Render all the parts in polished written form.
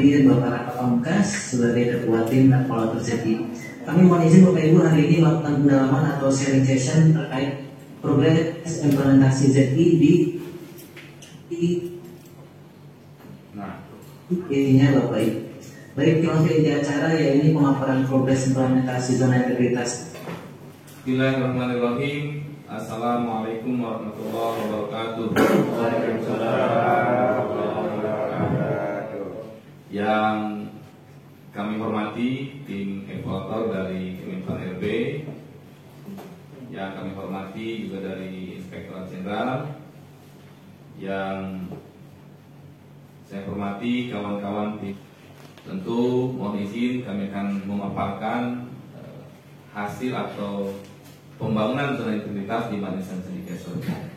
hadir Bapak Raka Pamungkas sebagai Ketua Tim Pola Terjadi. Kami mohon izin Bapak Ibu hari ini melakukan pendalaman atau sharing session terkait progres implementasi ZI di intinya Bapak Ibu. Baik, langsung inti acara yaitu pemaparan progres implementasi zona integritas. Bismillahirrahmanirrahim. Assalamualaikum warahmatullahi wabarakatuh. Yang kami hormati tim evaluator dari Kemenpan RB, yang kami hormati juga dari Inspektorat Jenderal, yang saya hormati kawan-kawan tim. Tentu mohon izin kami akan memaparkan hasil atau pembangunan zona integritas di Manisan Cendekia Serpong.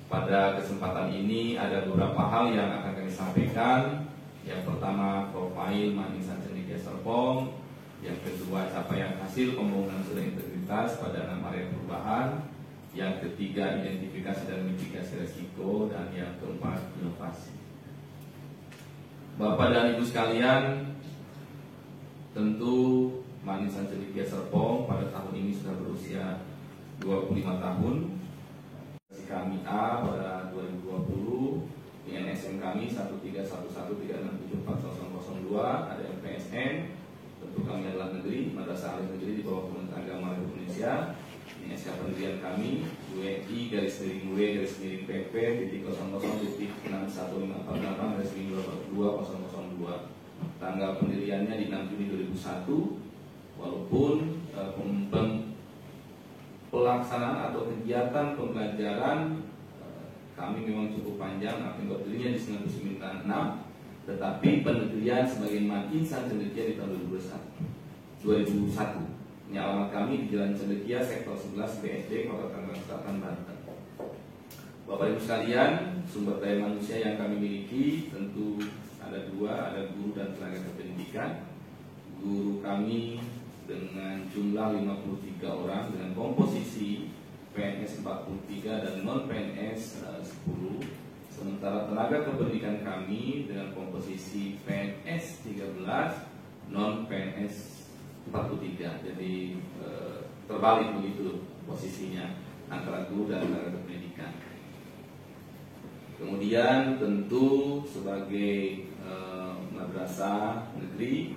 Pada kesempatan ini ada beberapa hal yang akan kami sampaikan. Yang pertama, profil Manisan Cendekia Serpong. Yang kedua, capaian hasil pembangunan zona integritas pada 6 area perubahan. Yang ketiga, identifikasi dan mitigasi risiko. Dan yang keempat, inovasi. Bapak dan Ibu sekalian, tentu Manisan Cendekia Serpong pada tahun ini sudah berusia 25 tahun. Kami A pada 2020, INSM kami 13113674002, ada MPSN, tentu kami adalah negeri, Madrasah Alif Negeri di bawah Kementerian Agama Republik Indonesia. Ini SK pendirian kami UNI _W_PP titik 00.61548/2002. Tanggal pendiriannya di 6 Juni 2001. Walaupun pelaksanaan atau kegiatan pembelajaran kami memang cukup panjang, akan berdirinya di 1996, tetapi penegrian sebagai Manisan Cendekia di tahun 2001. Ini alamat kami di Jalan Cendekia, Sektor 11 BSD, Kota Tangerang Selatan, Banten. Bapak Ibu sekalian, sumber daya manusia yang kami miliki tentu ada dua, ada guru dan tenaga kependidikan. Guru kami dengan jumlah 53 orang dengan komposisi PNS 43 dan non PNS 10. Sementara tenaga kependidikan kami dengan komposisi PNS 13, non PNS 43. Jadi terbalik begitu posisinya antara guru dan tenaga kependidikan. Kemudian tentu sebagai madrasah negeri,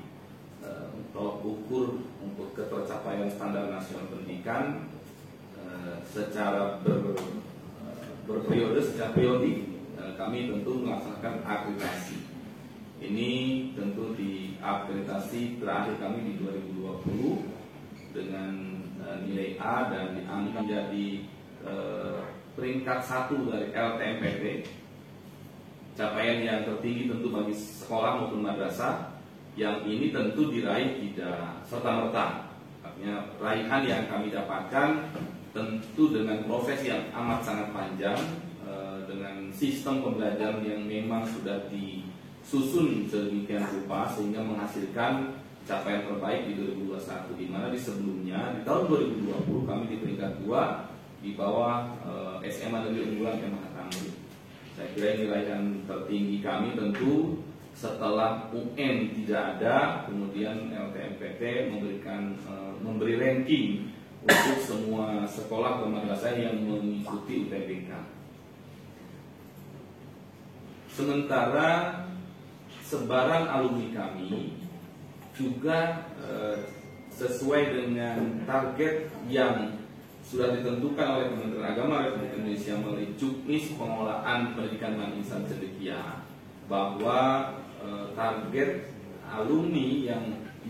tolak ukur untuk ketercapaian standar nasional pendidikan secara berperiode, secara periodik, kami tentu melaksanakan akreditasi. Ini tentu di akreditasi terakhir kami di 2020 dengan nilai A dan diangkat menjadi peringkat 1 dari LTMPT. Capaian yang tertinggi tentu bagi sekolah maupun madrasah. Yang ini tentu diraih tidak serta-merta. Artinya raihan yang kami dapatkan tentu dengan proses yang amat sangat panjang, dengan sistem pembelajaran yang memang sudah disusun sedemikian rupa sehingga menghasilkan capaian terbaik di 2021, di mana di sebelumnya di tahun 2020 kami di peringkat 2 di bawah SMA Negeri Unggulan MH Tamrin. Saya kira ini raihan tertinggi kami tentu setelah UN tidak ada, kemudian LTMPT memberi ranking untuk semua sekolah dan madrasah yang mengikuti UTBK. Sementara sebaran alumni kami juga sesuai dengan target yang sudah ditentukan oleh Kementerian Agama Republik Indonesia melalui Juknis Pengelolaan Pendidikan Manisan Cendekia, bahwa target alumni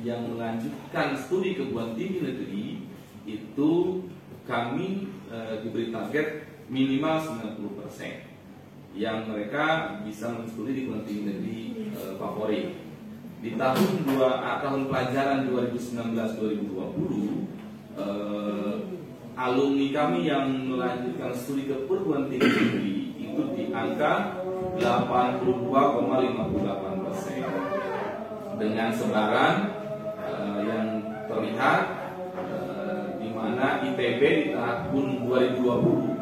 yang melanjutkan studi keguruan tinggi negeri itu kami diberi target minimal 90% yang mereka bisa menstudi di perguruan tinggi negeri favorit. Di tahun pelajaran 2019-2020 alumni kami yang melanjutkan studi ke perguruan tinggi negeri itu di angka 82,58% dengan sebaran yang terlihat di mana ITB di tahun 2020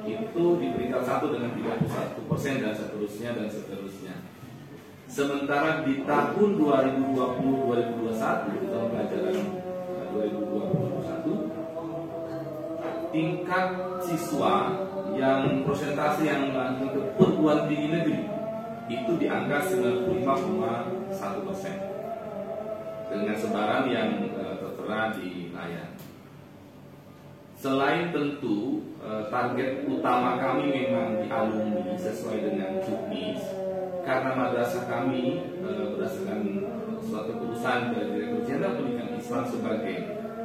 itu di peringkat 1 dengan 31% dan seterusnya. Sementara di tahun 2020-2021, tahun pelajaran 2020-2021, tingkat siswa yang persentase yang melanjutkan ke perguruan tinggi negeri itu di angka 95,1% dengan sebaran yang tertera di layar. Selain tentu target utama kami memang di alumni sesuai dengan juknis, karena madrasah kami berdasarkan suatu keputusan dari Direktur Jenderal Pendidikan Islam sebagai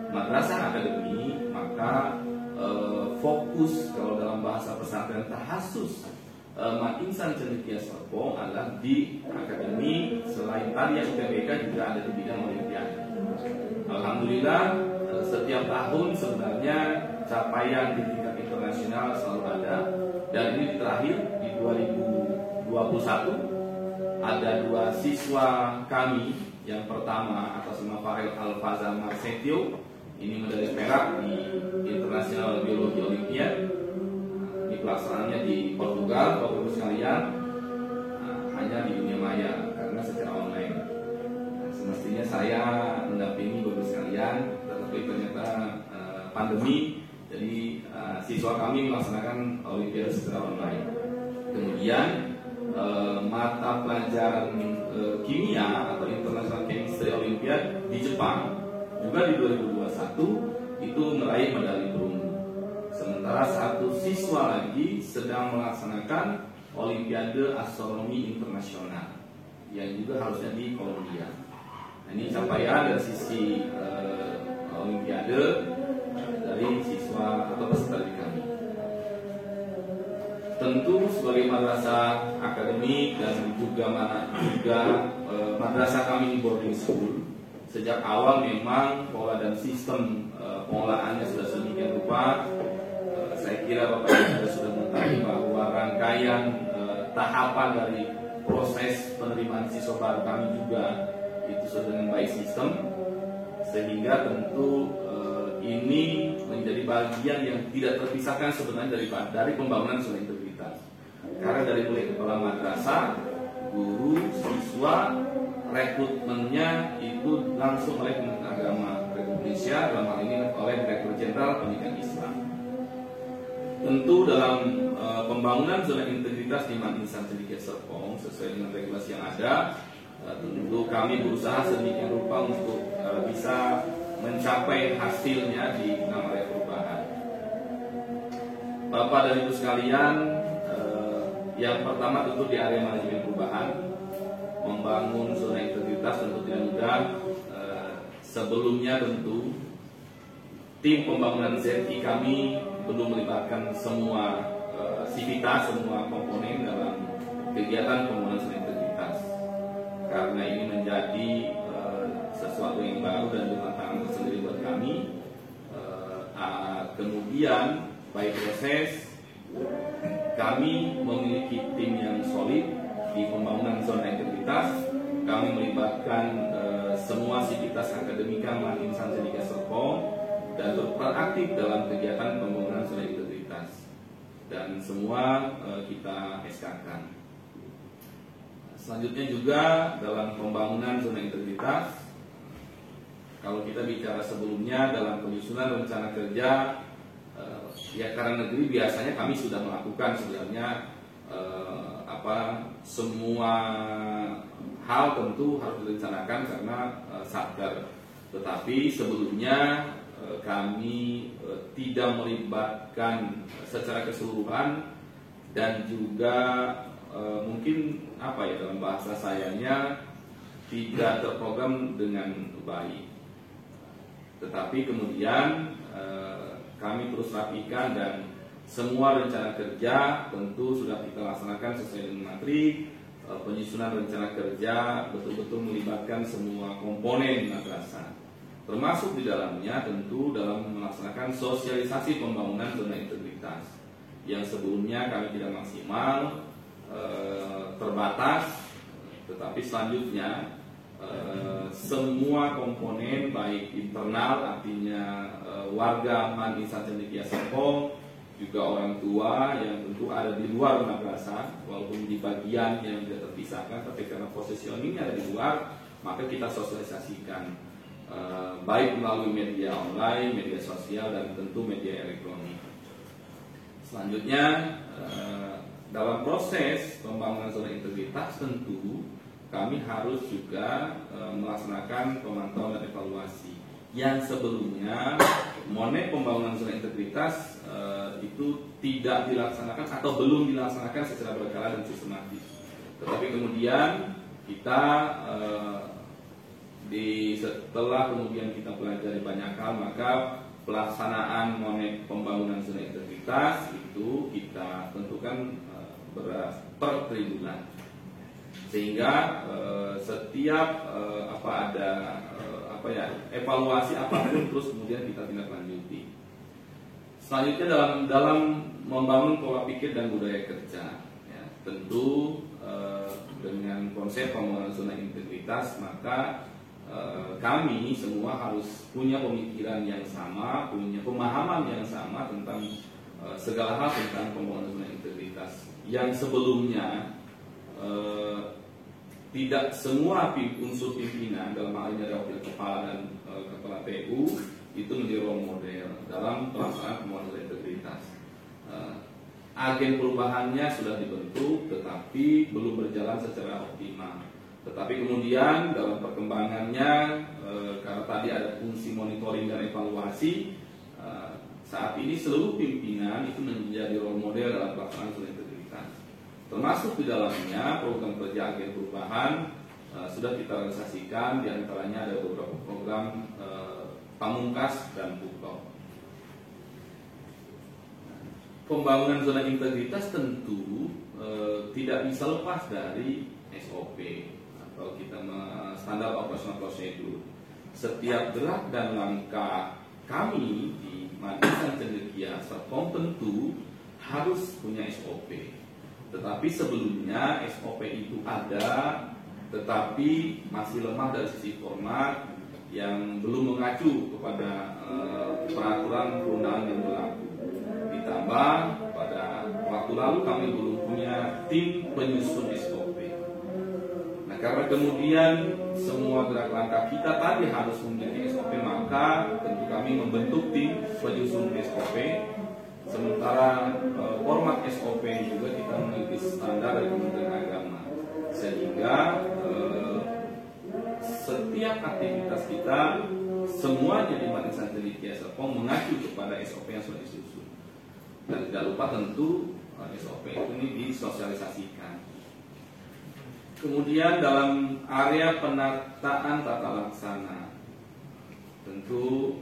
madrasah akademi, maka fokus kalau dalam bahasa pesantren tahasus Insan Cendekia Serpong adalah di akademi. Selain tadi yang UTBK juga ada di bidang olimpiade. Alhamdulillah setiap tahun sebenarnya capaian di tingkat internasional selalu ada, dan ini terakhir di 2021 ada 2 siswa kami. Yang pertama atas nama Farel Alfaza Marsetio, ini medali perak di International Biologi Olimpiad. Ini pelaksanaannya di Portugal, Bapak Ibu sekalian, hanya di dunia maya karena secara online. Semestinya saya mendampingi Bapak Ibu sekalian, tetapi ternyata pandemi, jadi siswa kami melaksanakan Olimpiade secara online. Kemudian mata pelajaran kimia atau International Chemistry Olympiad di Jepang juga di 2021 itu meraih medali perunggu. Sementara 1 siswa lagi sedang melaksanakan Olimpiade Astronomi Internasional yang juga harusnya di Kolombia. Nah, ini capaian dari sisi Olimpiade dari siswa atau peserta didik kami. Tentu sebagai madrasah akademik dan juga madrasah kami di boarding school, sejak awal memang pola dan sistem pengolahannya sudah sedemikian rupa. Saya kira Bapak Ibu sudah mengetahui bahwa rangkaian tahapan dari proses penerimaan siswa baru kami juga itu sudah dengan baik sistem, sehingga tentu ini menjadi bagian yang tidak terpisahkan sebenarnya dari pembangunan zona integritas. Karena dari mulai kepala madrasah, guru, siswa, rekrutmennya itu langsung oleh Kementerian Agama Republik Indonesia, dalam hal ini oleh Direktur Jenderal Pendidikan Islam. Tentu dalam pembangunan zona integritas di Insan Cendekia Serpong sesuai dengan regulasi yang ada, tentu kami berusaha sedemikian rupa untuk bisa mencapai hasilnya di 6 area perubahan. Bapak dan Ibu sekalian, yang pertama tentu di area manajemen perubahan, membangun zona integritas tentu tidak mudah. Sebelumnya tentu tim pembangunan ZI kami belum melibatkan semua sivitas, semua komponen dalam kegiatan pembangunan zona integritas, karena ini menjadi sesuatu yang baru dan tantangan tersendiri buat kami. Kemudian baik proses, kami memiliki tim yang solid di pembangunan zona integritas. Kami melibatkan semua sivitas akademika Insan Cendekia Serpong dan berperan aktif dalam kegiatan pembangunan zona integritas, dan semua kita SK-kan. Selanjutnya juga dalam pembangunan zona integritas, kalau kita bicara sebelumnya dalam penyusunan rencana kerja, ya karena negeri biasanya kami sudah melakukan sebenarnya semua hal tentu harus direncanakan karena satker. Tetapi sebelumnya kami tidak melibatkan secara keseluruhan, dan juga mungkin dalam bahasa sayanya tidak terprogram dengan baik. Tetapi kemudian kami terus rapikan, dan semua rencana kerja tentu sudah kita laksanakan sesuai dengan materi. Penyusunan rencana kerja betul-betul melibatkan semua komponen madrasah, termasuk di dalamnya tentu dalam melaksanakan sosialisasi pembangunan zona integritas yang sebelumnya kami tidak maksimal, terbatas. Tetapi selanjutnya semua komponen baik internal, artinya warga Insan Cendekia Serpong, juga juga orang tua yang tentu ada di luar madrasah, walaupun di bagian yang tidak terpisahkan, tapi karena positioningnya ada di luar, maka kita sosialisasikan baik melalui media online, media sosial, dan tentu media elektronik. Selanjutnya, dalam proses pembangunan zona integritas tentu kami harus juga melaksanakan pemantauan dan evaluasi. Yang sebelumnya monet pembangunan zona integritas itu tidak dilaksanakan atau belum dilaksanakan secara berkala dan sistematis. Tetapi kemudian kita setelah kemudian kita pelajari banyak hal, maka pelaksanaan monet pembangunan zona integritas itu kita tentukan per tribulan, sehingga setiap evaluasi apapun terus kemudian kita tindak lanjuti. Selanjutnya dalam membangun pola pikir dan budaya kerja, ya, tentu dengan konsep pembangunan zona integritas, maka kami semua harus punya pemikiran yang sama, punya pemahaman yang sama tentang segala hal tentang pembangunan zona integritas. Yang sebelumnya tidak semua unsur pimpinan, dalam hal ini ada wakil kepala dan kepala PU, itu menjadi role model dalam pelaksanaan pembangunan zona integritas. Agen perubahannya sudah dibentuk, tetapi belum berjalan secara optimal. Tetapi kemudian dalam perkembangannya, karena tadi ada fungsi monitoring dan evaluasi, saat ini seluruh pimpinan itu menjadi role model dalam pelaksanaan zona integritas. Termasuk di dalamnya program kerja agen perubahan sudah kita realisasikan, diantaranya ada beberapa program Pamungkas dan Pukau. Pembangunan zona integritas tentu tidak bisa lepas dari SOP atau kita standar operasional prosedur. Setiap gerak dan langkah kami di Madrasah Cendekia Serpong tentu harus punya SOP. Tetapi sebelumnya SOP itu ada, tetapi masih lemah dari sisi format yang belum mengacu kepada peraturan perundangan yang berlaku. Ditambah pada waktu lalu kami belum punya tim penyusun SOP. Karena kemudian semua gerak langkah kita tadi harus memiliki SOP, maka tentu kami membentuk tim penyusun SOP. Sementara format SOP juga kita memiliki standar dari Kementerian Agama, sehingga setiap aktivitas kita semuanya di Madrasah Cendekia Serpong mengacu kepada SOP yang sudah disusun. Dan tidak lupa tentu SOP ini disosialisasikan. Kemudian dalam area penataan tata laksana, tentu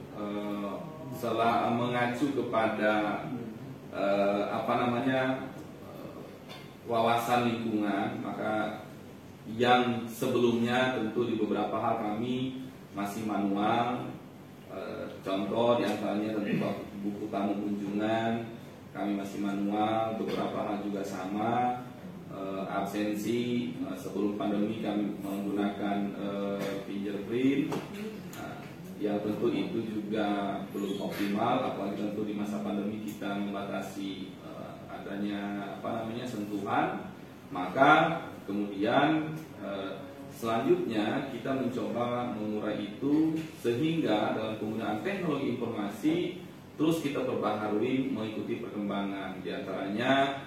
setelah mengacu kepada wawasan lingkungan, maka yang sebelumnya tentu di beberapa hal kami masih manual. Contoh diantaranya tentu buku tamu kunjungan kami masih manual, beberapa hal juga sama. Absensi sebelum pandemi kami menggunakan fingerprint, yang tentu itu juga belum optimal, apalagi tentu di masa pandemi kita membatasi adanya sentuhan. Maka kemudian selanjutnya kita mencoba mengurai itu, sehingga dalam penggunaan teknologi informasi terus kita perbaharui mengikuti perkembangan. Di antaranya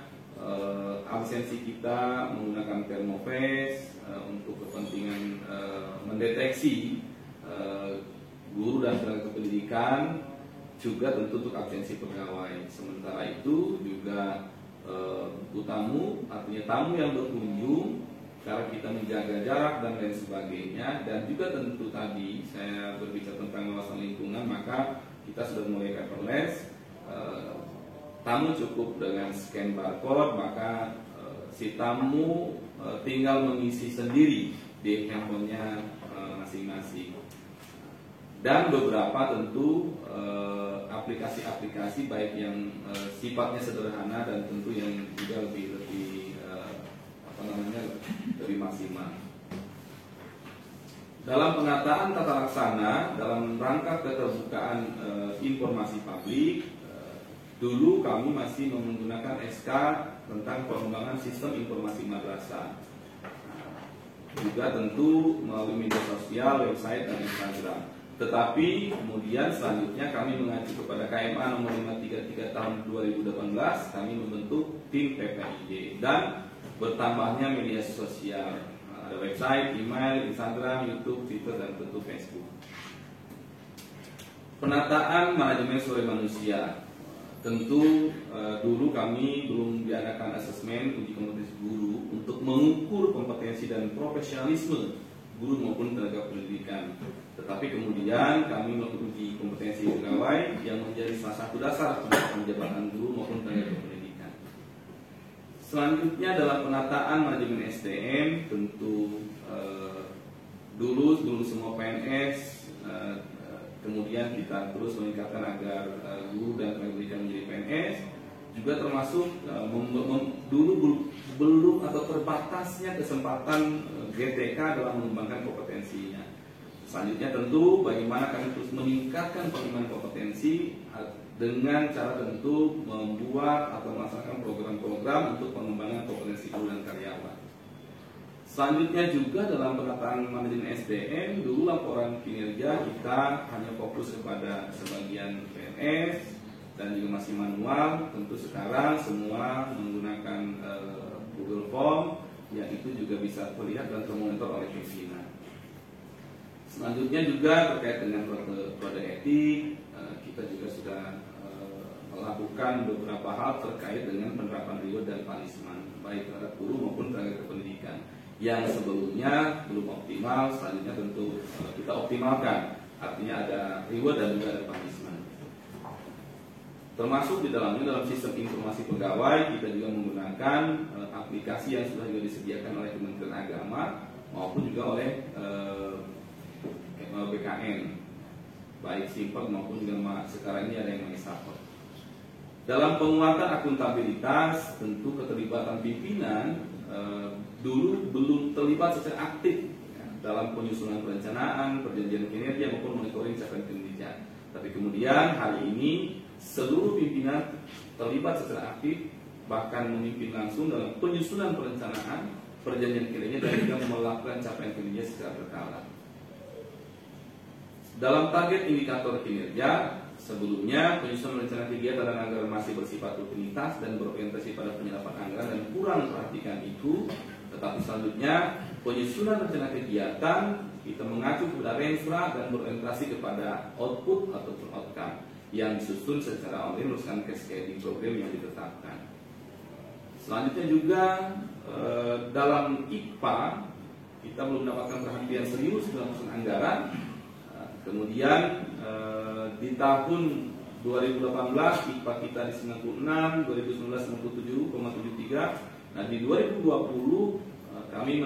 absensi kita menggunakan thermoface untuk kepentingan mendeteksi guru dan tenaga pendidikan, juga tentu untuk absensi pegawai. Sementara itu juga tamu, artinya tamu yang berkunjung, cara kita menjaga jarak dan lain sebagainya. Dan juga tentu tadi saya berbicara tentang wawasan lingkungan, maka kita sudah mulai paperless. Tamu cukup dengan scan barcode, maka si tamu tinggal mengisi sendiri di handphonenya masing-masing. Dan beberapa tentu aplikasi-aplikasi baik yang sifatnya sederhana dan tentu yang juga lebih maksimal. Dalam penataan tata laksana dalam rangka keterbukaan informasi publik, dulu kami masih menggunakan SK tentang pengembangan sistem informasi madrasah. Juga tentu melalui media sosial, website, dan Instagram. Tetapi kemudian selanjutnya kami mengacu kepada KMA nomor 533 tahun 2018, kami membentuk tim PPID dan bertambahnya media sosial. Ada website, email, Instagram, YouTube, Twitter, dan tentu Facebook. Penataan manajemen sumber manusia. Tentu dulu kami belum diadakan asesmen uji kompetensi guru untuk mengukur kompetensi dan profesionalisme guru maupun tenaga pendidikan. Tetapi kemudian kami melakukan uji kompetensi pegawai yang menjadi salah satu dasar penetapan jabatan guru maupun tenaga pendidikan. Selanjutnya dalam penataan manajemen SDM, tentu dulu semua PNS. Kemudian kita terus meningkatkan agar guru dan tenaga pendidikan menjadi PNS, juga termasuk dulu belum atau terbatasnya kesempatan GTK dalam mengembangkan kompetensinya. Selanjutnya tentu bagaimana kami terus meningkatkan pengembangan kompetensi dengan cara tentu membuat atau melaksanakan program-program untuk pengembangan kompetensi guru dan karyawan. Selanjutnya juga dalam penataan manajemen SDM, dulu laporan kinerja kita hanya fokus kepada sebagian PNS dan juga masih manual. Tentu sekarang semua menggunakan Google Form yang itu juga bisa terlihat dan termonitor oleh pimpinan. Selanjutnya juga terkait dengan kode etik, kita juga sudah melakukan beberapa hal terkait dengan penerapan reward dan punishment baik terhadap guru maupun tenaga pendidikan. Yang sebelumnya belum optimal, selanjutnya tentu kita optimalkan. Artinya ada reward dan juga ada punishment. Termasuk di dalamnya dalam sistem informasi pegawai kita juga menggunakan aplikasi yang sudah juga disediakan oleh Kementerian Agama maupun juga oleh BKN, baik Simpel maupun juga sekarang ini ada yang MySupport. Dalam penguatan akuntabilitas, tentu keterlibatan pimpinan dulu belum terlibat secara aktif dalam penyusunan perencanaan, perjanjian kinerja maupun monitoring capaian kinerja. Tapi kemudian hari ini seluruh pimpinan terlibat secara aktif, bahkan memimpin langsung dalam penyusunan perencanaan, perjanjian kinerja dan juga melakukan capaian kinerja secara berkala. Dalam target indikator kinerja, sebelumnya penyusunan rencana kegiatan dan anggaran masih bersifat rutinitas dan berorientasi pada penyerapan anggaran dan kurang perhatikan itu. Tetapi selanjutnya penyusunan rencana kegiatan kita mengacu kepada renstra dan berorientasi kepada output ataupun outcome yang disusun secara online berdasarkan cascading program yang ditetapkan. Selanjutnya juga dalam IPA kita belum mendapatkan perhatian serius dalam penyusunan anggaran. Kemudian di tahun 2018 IPA kita di 96, 2019 97,73. Nah di 2020 kami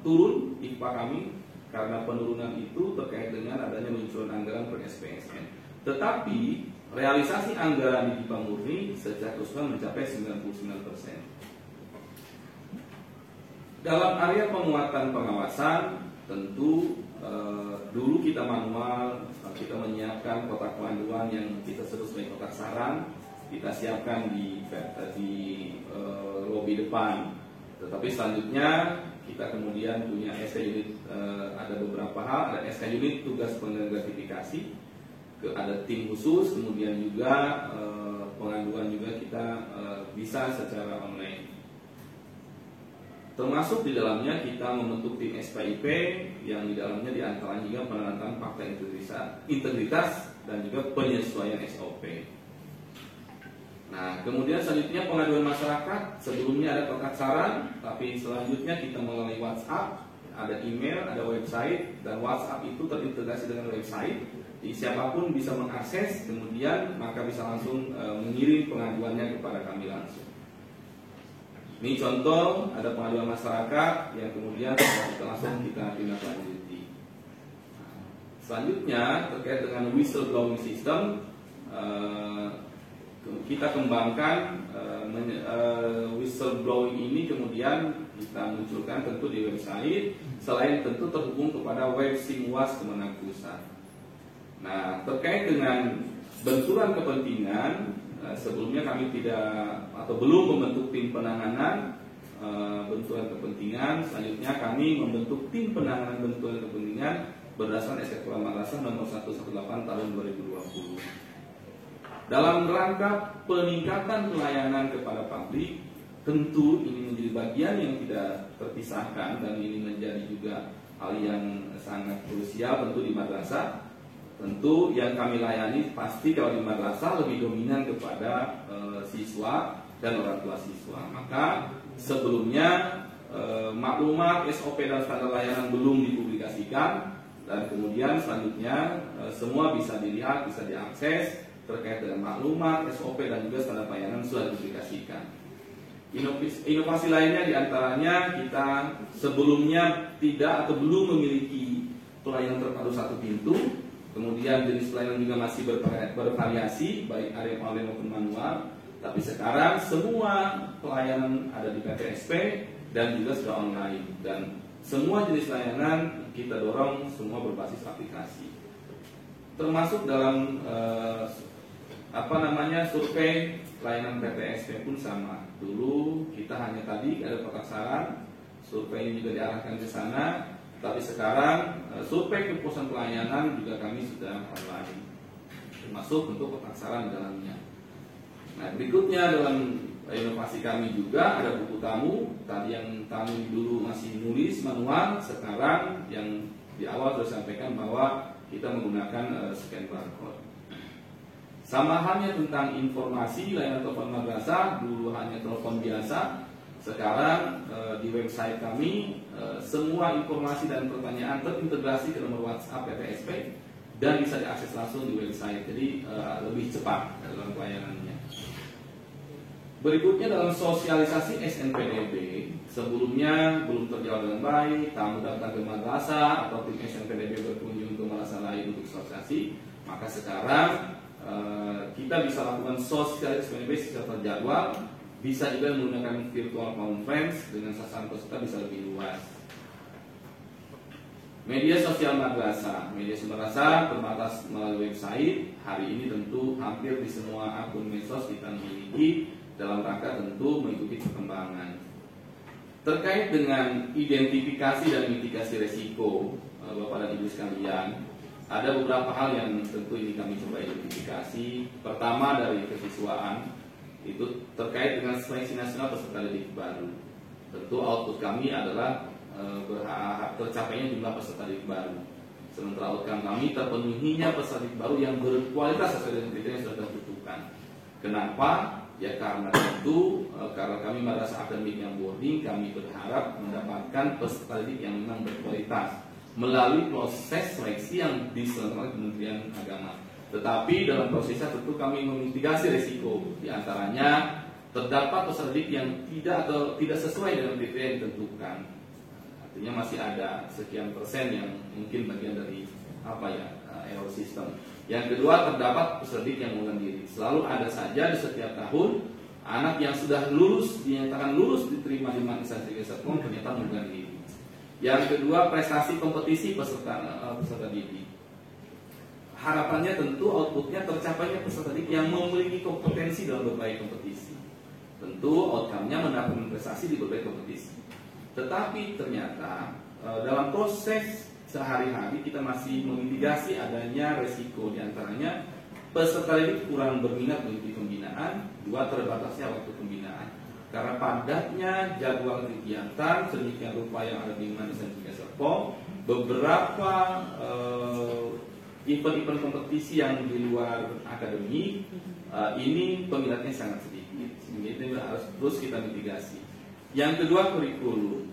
turun IPA kami karena penurunan itu terkait dengan adanya munculnya anggaran per SPSN. Tetapi realisasi anggaran di IPA murni secara keseluruhan mencapai 99%. Dalam area penguatan pengawasan, tentu dulu kita manual, kita menyiapkan kotak panduan yang kita sebut sebagai kotak saran, kita siapkan di lobi depan. Tetapi selanjutnya kita kemudian punya SK unit, ada beberapa hal, ada SK unit tugas penggratifikasi, ada tim khusus, kemudian juga pengaduan juga kita bisa secara online. Termasuk di dalamnya kita membentuk tim SPIP yang di dalamnya diantaranya juga penandatangan fakta integritas dan juga penyesuaian SOP. Nah, kemudian selanjutnya pengaduan masyarakat. Sebelumnya ada kotak saran, tapi selanjutnya kita melalui WhatsApp, ada email, ada website, dan WhatsApp itu terintegrasi dengan website. Jadi siapapun bisa mengakses, kemudian maka bisa langsung mengirim pengaduannya kepada kami langsung. Ini contoh ada pengaduan masyarakat yang kemudian langsung kita tindak lanjuti. Selanjutnya terkait dengan whistleblowing system, kita kembangkan whistleblowing ini kemudian kita munculkan tentu di website, selain tentu terhubung kepada web Simwas Kemenag Pusat. Nah, terkait dengan benturan kepentingan, sebelumnya kami tidak atau belum membentuk tim penanganan benturan kepentingan. Selanjutnya kami membentuk tim penanganan benturan kepentingan berdasarkan SK Kepala Madrasah nomor 118 tahun 2020. Dalam rangka peningkatan pelayanan kepada publik, tentu ini menjadi bagian yang tidak terpisahkan dan ini menjadi juga hal yang sangat krusial tentu di madrasah. Tentu yang kami layani pasti kalau di madrasah lebih dominan kepada siswa dan orang tua siswa. Maka sebelumnya maklumat SOP dan standar layanan belum dipublikasikan, dan kemudian selanjutnya semua bisa dilihat, bisa diakses terkait dengan maklumat SOP dan juga standar layanan sudah dipublikasikan. Inovasi lainnya diantaranya kita sebelumnya tidak atau belum memiliki pelayanan terpadu satu pintu. Kemudian jenis pelayanan juga masih bervariasi, baik area maupun manual. Tapi sekarang semua pelayanan ada di PTSP dan juga sudah online. Dan semua jenis layanan kita dorong semua berbasis aplikasi. Termasuk dalam survei layanan PTSP pun sama. Dulu kita hanya tadi ada kotak saran, survei ini juga diarahkan ke sana. Tapi sekarang survei kepuasan pelayanan juga kami sudah online, termasuk untuk kotak saran di dalamnya. Nah, berikutnya dalam inovasi kami juga ada buku tamu. Tadi yang tamu dulu masih nulis manual, sekarang yang di awal sudah sampaikan bahwa kita menggunakan scan barcode. Sama halnya tentang informasi layanan telepon madrasah, dulu hanya telepon biasa. Sekarang di website kami semua informasi dan pertanyaan terintegrasi ke nomor WhatsApp PTSP dan bisa diakses langsung di website. Jadi lebih cepat dalam pelayanannya. Berikutnya dalam sosialisasi SNPDB, sebelumnya belum terjawab dengan baik, tamu datang ke madrasah atau tim SNPDB berkunjung ke madrasah lain untuk sosialisasi, maka sekarang kita bisa lakukan sosialisasi SNPDB secara terjadwal. Bisa juga menggunakan virtual conference dengan sasaran peserta bisa lebih luas. Media sosial madrasah, terbatas melalui website. Hari ini tentu hampir di semua akun medsos kita miliki dalam rangka tentu mengikuti perkembangan. Terkait dengan identifikasi dan mitigasi resiko, Bapak dan Ibu sekalian, ada beberapa hal yang tentu ini kami coba identifikasi. Pertama dari kesiswaan, itu terkait dengan seleksi nasional peserta didik baru. Tentu output kami adalah tercapainya jumlah peserta didik baru. Sementara outcome kami terpenuhinya peserta didik baru yang berkualitas sesuai dengan kriteria yang sudah ditentukan. Kenapa? Ya karena tentu karena kami madrasah akademik yang boarding, kami berharap mendapatkan peserta didik yang memang berkualitas melalui proses seleksi yang diselenggarakan Kementerian Agama. Tetapi dalam prosesnya tentu kami memitigasi risiko, diantaranya terdapat peserta didik yang tidak sesuai dengan kriteria yang ditentukan. Artinya masih ada sekian persen yang mungkin bagian dari error system. Yang kedua, terdapat peserta didik yang mengundurkan diri. Selalu ada saja di setiap tahun anak yang sudah lulus dinyatakan lulus diterima di instansi Serpong ternyata mengundurkan diri. Yang kedua, prestasi kompetisi peserta didik. Harapannya tentu outputnya tercapainya peserta didik yang memiliki kompetensi dalam berbagai kompetisi. Tentu outcome-nya mendapatkan prestasi di berbagai kompetisi. Tetapi ternyata dalam proses sehari-hari kita masih memitigasi adanya resiko, diantaranya peserta didik kurang berminat mengikuti pembinaan, dua terbatasnya waktu pembinaan. Karena padatnya jadwal kegiatan sedemikian rupa yang ada di Instansi Serpong, beberapa event-event kompetisi yang di luar akademik ini peminatnya sangat sedikit, sehingga itu harus terus kita mitigasi. Yang kedua, kurikulum.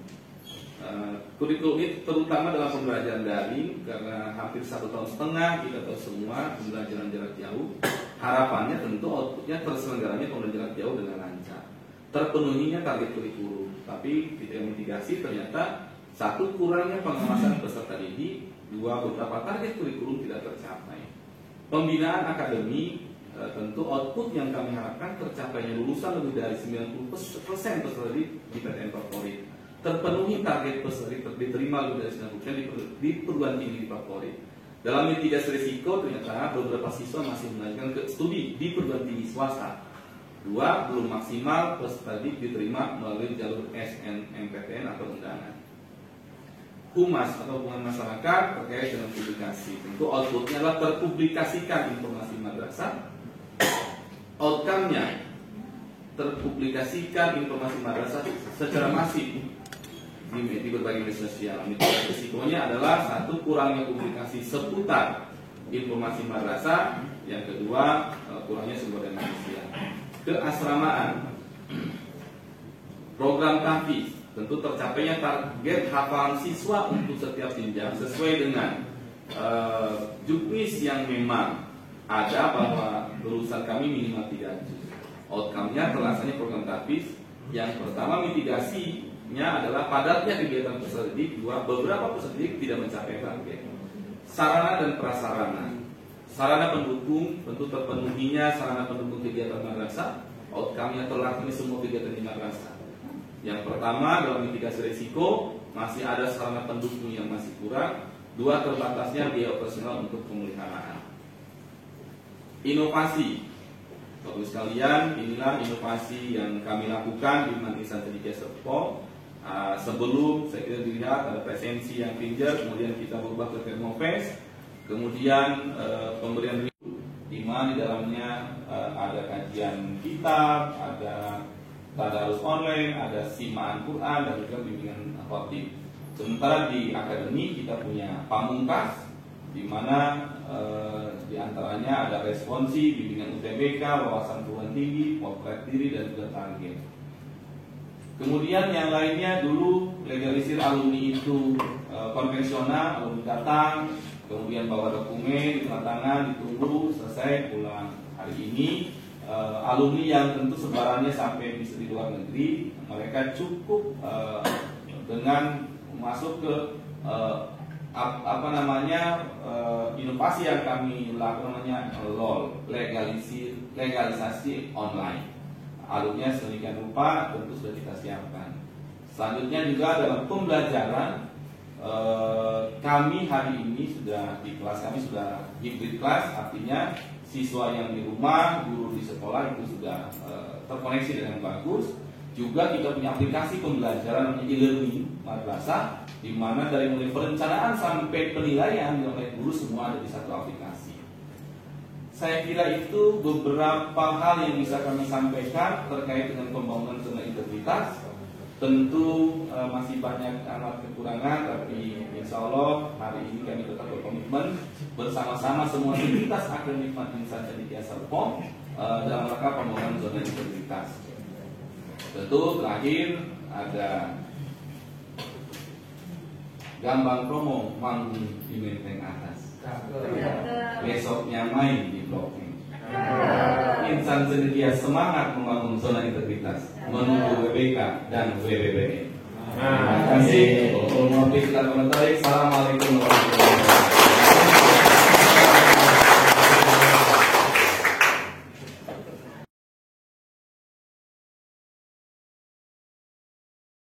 Kurikulum ini terutama dalam pembelajaran daring, karena hampir 1,5 tahun kita tahu semua pembelajaran jarak jauh. Harapannya tentu outputnya terselenggaranya pembelajaran jarak jauh dengan lancar, terpenuhinya target kurikulum. Tapi kita mitigasi ternyata satu, kurangnya pengawasan peserta didik. Dua, beberapa target kurikulum tidak tercapai. Pembinaan akademik, tentu output yang kami harapkan tercapainya lulusan lebih dari 90% peserta didik di PTN favorit. Terpenuhi target peserta didik diterima lebih dari 90% di perguruan tinggi di favorit. Dalam mitigasi risiko ternyata beberapa siswa masih melanjutkan ke studi di perguruan tinggi swasta Dua, belum maksimal peserta didik diterima melalui jalur SNMPTN atau undangan. Humas atau hubungan masyarakat terkait dengan publikasi. Tentu outputnya adalah terpublikasikan informasi madrasah. Outcome-nya terpublikasikan informasi madrasah secara masif di berbagai media sosial. Risikonya adalah satu, kurangnya publikasi seputar informasi madrasah. Yang kedua, kurangnya sumber daya manusia. Keasramaan, program tahfiz, tentu tercapainya target hafalan siswa untuk setiap jenjang sesuai dengan juknis yang memang ada, bahwa lulusan kami minimal 3 juz. Outcome-nya terlaksananya program tahfiz. Yang pertama, mitigasinya adalah padatnya kegiatan peserta didik. Dua, beberapa peserta didik tidak mencapai target. Sarana dan prasarana. Sarana pendukung, tentu terpenuhinya sarana pendukung kegiatan madrasah. Outcome-nya terlaksana semua kegiatan di madrasah. Yang pertama, dalam mitigasi risiko masih ada sarana pendukung yang masih kurang. Dua, terbatasnya biaya operasional untuk pemeliharaan. Inovasi, Bapak sekalian, inilah inovasi yang kami lakukan di Madrasah Cendekia Serpong. Sebelum saya kira dilihat ada presensi yang pinjar, kemudian kita berubah ke Thermofest. Kemudian pemberian review, di mana di dalamnya ada kajian kitab, ada tadarus online, ada simaan Quran, dan juga bimbingan khotib. Sementara di akademi kita punya pamungkas, di mana di antaranya ada responsi, bimbingan UTBK, wawasan perguruan tinggi, potret diri, dan juga target. Kemudian yang lainnya dulu legalisir alumni itu konvensional, alumni datang, kemudian bawa dokumen, ditandatangan, ditunggu, selesai, pulang. Hari ini alumni yang tentu sebarannya sampai bisa di luar negeri, mereka cukup dengan masuk ke inovasi yang kami lakukan, namanya LOL, legalisasi online. Alurnya sedemikian rupa tentu sudah kita siapkan. Selanjutnya juga dalam pembelajaran, kami hari ini sudah di kelas kami sudah hybrid class, artinya siswa yang di rumah, guru di sekolah itu sudah terkoneksi dengan bagus. Juga kita punya aplikasi pembelajaran namanya e-learning madrasah, di mana dari mulai perencanaan sampai penilaian oleh guru semua ada di satu aplikasi. Saya kira itu beberapa hal yang bisa kami sampaikan terkait dengan pembangunan zona integritas. Tentu masih banyak amat kekurangan, tapi insya Allah hari ini kami tetap berkomitmen bersama-sama semua entitas akademik Madrasah Cendekia Serpong dalam rangka pembangunan zona integritas. Tentu terakhir ada gambar promo manggung di Menteng Atas. Besoknya main di Blok M. Insan Cendekia semangat membangun zona integritas menuju WBK dan WBBN. Terima kasih. Assalamualaikum warahmatullahi wabarakatuh.